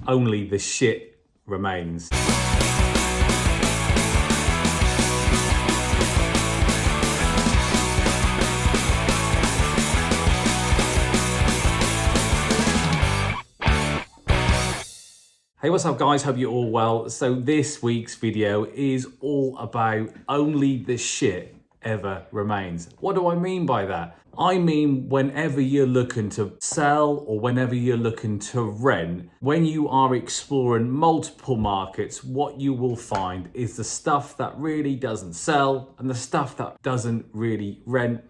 only the shit remains. Hey, what's up guys? Hope you're all well. So this week's video is all about only the shit ever remains. What do I mean by that? I mean, whenever you're looking to sell or whenever you're looking to rent, when you are exploring multiple markets, what you will find is the stuff that really doesn't sell and the stuff that doesn't really rent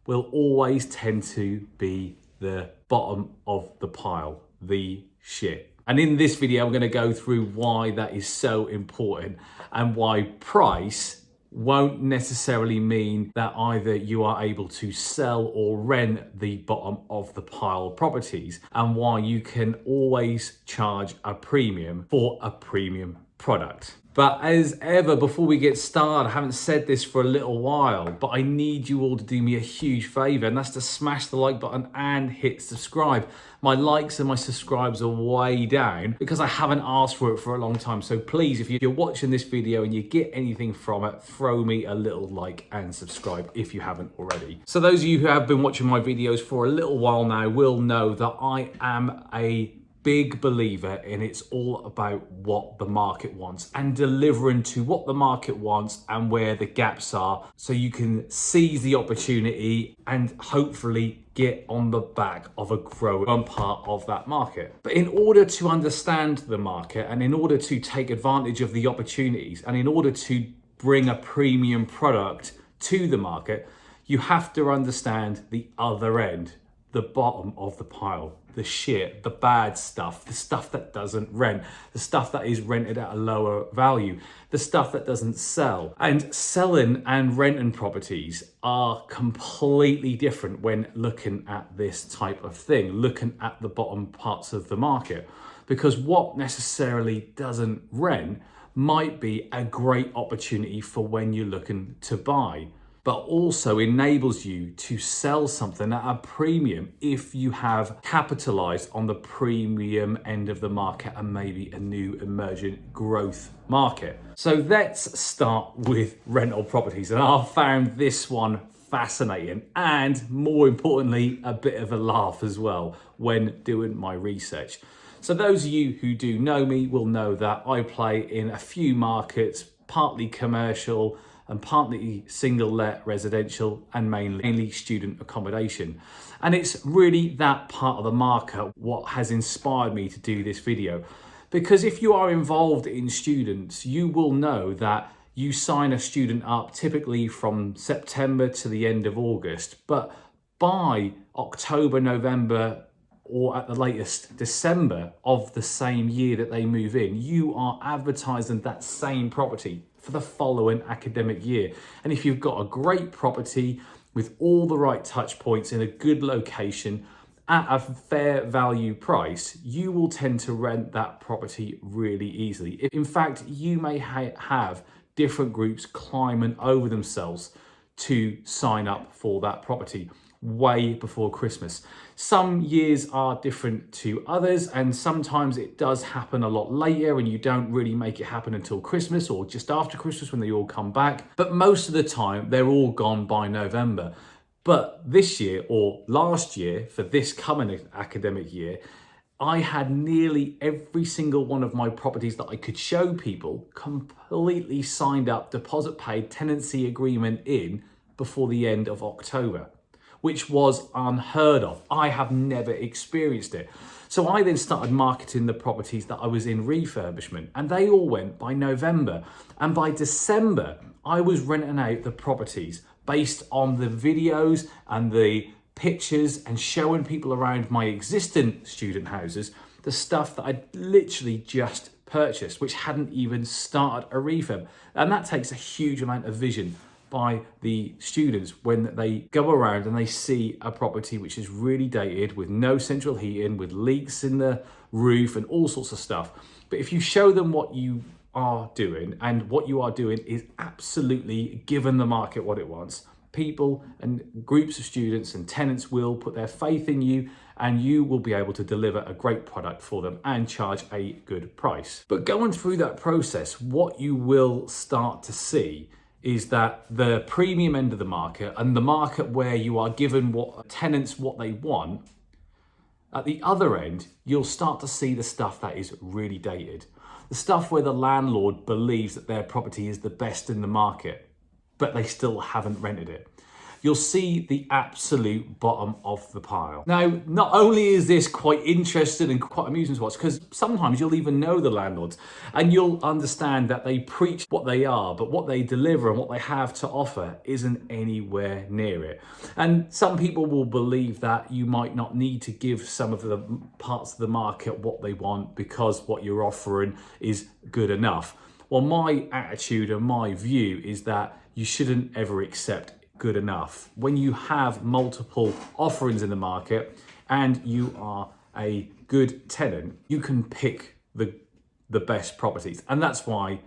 will always tend to be the bottom of the pile, the shit. And in this video, I'm going to go through why that is so important and why price won't necessarily mean that either you are able to sell or rent the bottom of the pile properties, and why you can always charge a premium for a premium product. But as ever, before we get started, I haven't said this for a little while, but I need you all to do me a huge favor, and that's to smash the like button and hit subscribe. My likes and my subscribes are way down because I haven't asked for it for a long time. So please, if you're watching this video and you get anything from it, throw me a little like and subscribe if you haven't already. So those of you who have been watching my videos for a little while now will know that I am a big believer in it's all about what the market wants and delivering to what the market wants and where the gaps are, so you can seize the opportunity and hopefully get on the back of a growing part of that market. But in order to understand the market and in order to take advantage of the opportunities and in order to bring a premium product to the market, you have to understand the other end, the bottom of the pile, the shit, the bad stuff, the stuff that doesn't rent, the stuff that is rented at a lower value, the stuff that doesn't sell. And selling and renting properties are completely different when looking at this type of thing, looking at the bottom parts of the market. Because what necessarily doesn't rent might be a great opportunity for when you're looking to buy, but also enables you to sell something at a premium if you have capitalized on the premium end of the market and maybe a new emergent growth market. So let's start with rental properties. And I found this one fascinating and, more importantly, a bit of a laugh as well when doing my research. So those of you who do know me will know that I play in a few markets, partly commercial and partly single let residential and mainly student accommodation. And it's really that part of the market what has inspired me to do this video. Because if you are involved in students, you will know that you sign a student up typically from September to the end of August, but by October, November, or at the latest December of the same year that they move in, you are advertising that same property for the following academic year. And if you've got a great property with all the right touch points in a good location at a fair value price, you will tend to rent that property really easily. In fact, you may have different groups climbing over themselves to sign up for that property way before Christmas. Some years are different to others, and sometimes it does happen a lot later and you don't really make it happen until Christmas or just after Christmas when they all come back. But most of the time they're all gone by November. But this year, or last year, for this coming academic year, I had nearly every single one of my properties that I could show people completely signed up, deposit paid, tenancy agreement in before the end of October, which was unheard of. I have never experienced it. So I then started marketing the properties that I was in refurbishment, and they all went by November. And by December, I was renting out the properties based on the videos and the pictures and showing people around my existing student houses the stuff that I'd literally just purchased, which hadn't even started a refurb. And that takes a huge amount of vision by the students when they go around and they see a property which is really dated, with no central heating, with leaks in the roof and all sorts of stuff. But if you show them what you are doing, and what you are doing is absolutely giving the market what it wants, people and groups of students and tenants will put their faith in you and you will be able to deliver a great product for them and charge a good price. But going through that process, what you will start to see is that the premium end of the market and the market where you are given what tenants what they want, at the other end, you'll start to see the stuff that is really dated. The stuff where the landlord believes that their property is the best in the market, but they still haven't rented it. You'll see the absolute bottom of the pile. Now, not only is this quite interesting and quite amusing to watch, because sometimes you'll even know the landlords and you'll understand that they preach what they are, but what they deliver and what they have to offer isn't anywhere near it. And some people will believe that you might not need to give some of the parts of the market what they want because what you're offering is good enough. Well, my attitude and my view is that you shouldn't ever accept good enough. When you have multiple offerings in the market and you are a good tenant, you can pick the best properties. And that's why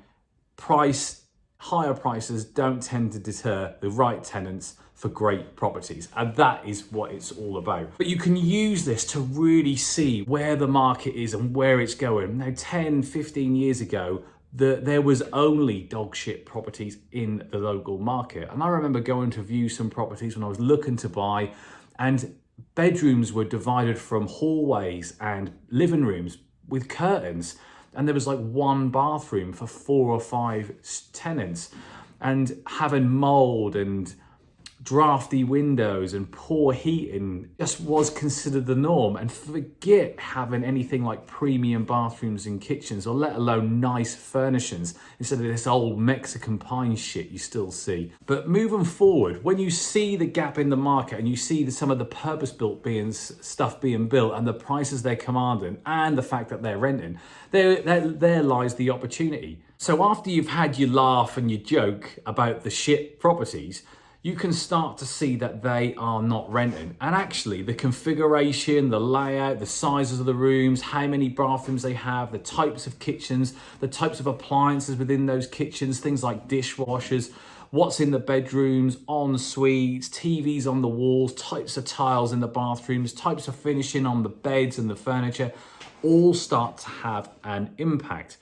higher prices don't tend to deter the right tenants for great properties. And that is what it's all about. But you can use this to really see where the market is and where it's going. Now, 10, 15 years ago, there was only dog shit properties in the local market. And I remember going to view some properties when I was looking to buy, and bedrooms were divided from hallways and living rooms with curtains. And there was like one bathroom for 4 or 5 tenants, and having mold and drafty windows and poor heating just was considered the norm. And forget having anything like premium bathrooms and kitchens, or let alone nice furnishings, instead of this old Mexican pine shit you still see. But moving forward, when you see the gap in the market and you see some of the purpose-built stuff being built and the prices they're commanding and the fact that they're renting, there lies the opportunity. So after you've had your laugh and your joke about the shit properties, you can start to see that they are not renting. And actually the configuration, the layout, the sizes of the rooms, how many bathrooms they have, the types of kitchens, the types of appliances within those kitchens, things like dishwashers, what's in the bedrooms, en suites, TVs on the walls, types of tiles in the bathrooms, types of finishing on the beds and the furniture, all start to have an impact.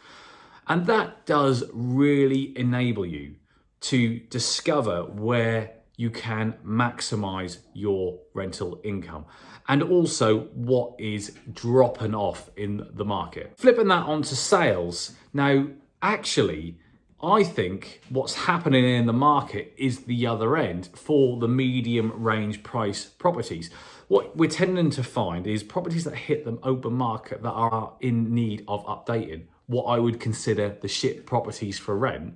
And that does really enable you to discover where you can maximize your rental income, and also what is dropping off in the market. Flipping that onto sales. Now, actually, I think what's happening in the market is the other end for the medium range price properties. What we're tending to find is properties that hit the open market that are in need of updating, what I would consider the shit properties for rent,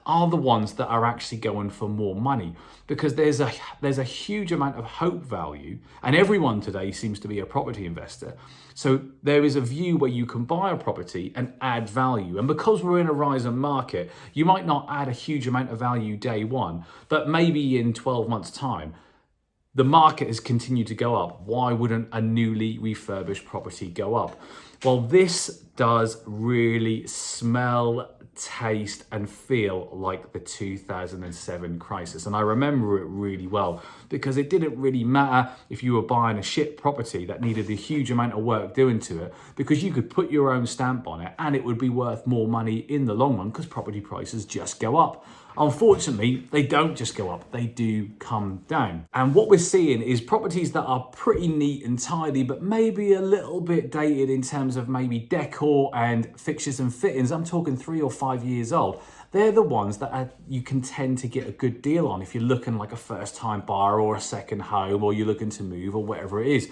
are the ones that are actually going for more money, because there's a huge amount of hope value, and everyone today seems to be a property investor. So there is a view where you can buy a property and add value. And because we're in a rising market, you might not add a huge amount of value day one, but maybe in 12 months time, the market has continued to go up. Why wouldn't a newly refurbished property go up? Well, this does really smell, taste and feel like the 2007 crisis. And I remember it really well, because it didn't really matter if you were buying a shit property that needed a huge amount of work doing to it, because you could put your own stamp on it and it would be worth more money in the long run, because property prices just go up. Unfortunately, they don't just go up, they do come down. And what we're seeing is properties that are pretty neat and tidy, but maybe a little bit dated in terms of maybe decor and fixtures and fittings. I'm talking 3 or 5 years old. They're the ones that you can tend to get a good deal on if you're looking like a first-time buyer or a second home, or you're looking to move or whatever it is.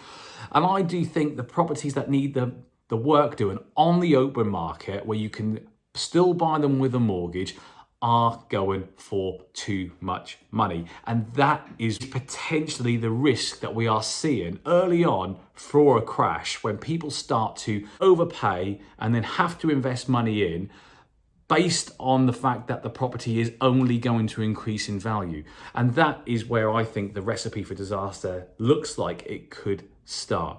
And I do think the properties that need the work doing on the open market, where you can still buy them with a mortgage, are going for too much money. And that is potentially the risk that we are seeing early on for a crash, when people start to overpay and then have to invest money in, based on the fact that the property is only going to increase in value. And that is where I think the recipe for disaster looks like it could start.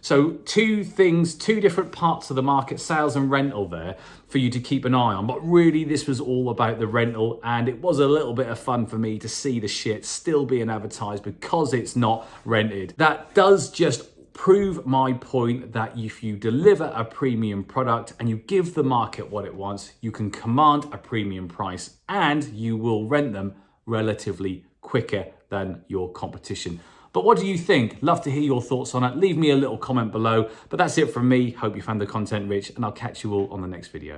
So two different parts of the market, sales and rental there, for you to keep an eye on. But really, this was all about the rental, and it was a little bit of fun for me to see the shit still being advertised because it's not rented. That does just prove my point that if you deliver a premium product and you give the market what it wants, you can command a premium price and you will rent them relatively quicker than your competition. But what do you think? Love to hear your thoughts on it. Leave me a little comment below. But that's it from me. Hope you found the content rich, and I'll catch you all on the next video.